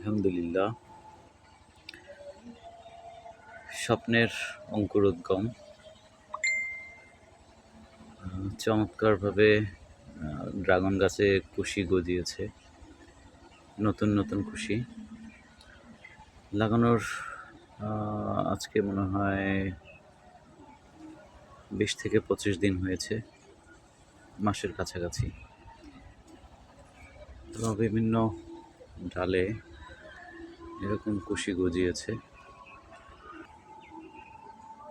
আলহামদুলিল্লাহ, স্বপ্নের অঙ্কুরোদ্গম চমৎকারভাবে ড্রাগন গাছে কুশি গজিয়েছে। নতুন নতুন কুশি লাগানোর আজকে মনে হয় 20 থেকে 25 দিন হয়েছে, মাসের কাছাকাছি। তো বিভিন্ন ডালে এরকম কুশি গজিয়েছে।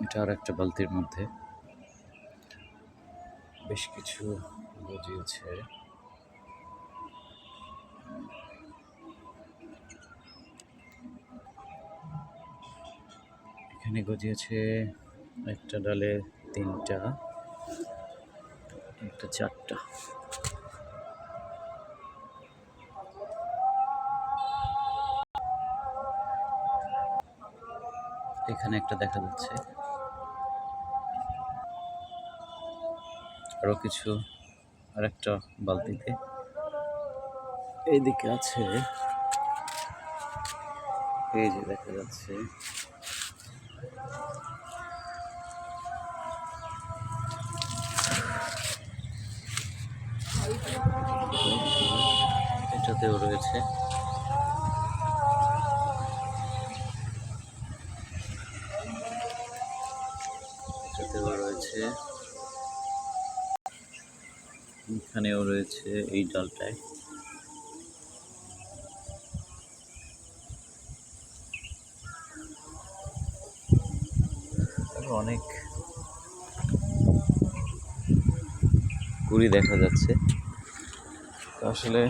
এটা আর একটা বালতির মধ্যে বেশ কিছু গজিয়েছে। এখানে গজিয়েছে একটা ডালে 3টা, একটা 4টা। এখানে একটা দেখা যাচ্ছে, আরো কিছু আর একটা বালতিতে এইদিকে আছে। এই যে দেখা যাচ্ছে, এটাতেও রয়েছে। এটাতেও রয়েছে, এখানেও রয়েছে এই ডালটায়। অনেক কুড়ি দেখা যাচ্ছে। আসলে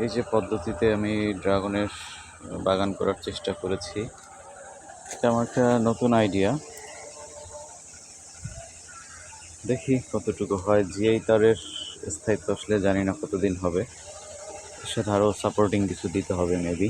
এই যে পদ্ধতিতে আমি ড্রাগনের বাগান করার চেষ্টা করেছি, এটা আমার একটা নতুন আইডিয়া। দেখি কতটুকু হয়। জিআই তারের স্থায়িত্ব আসলে জানি না কতদিন হবে, এর সাথে আরও সাপোর্টিং কিছু দিতে হবে মেবি।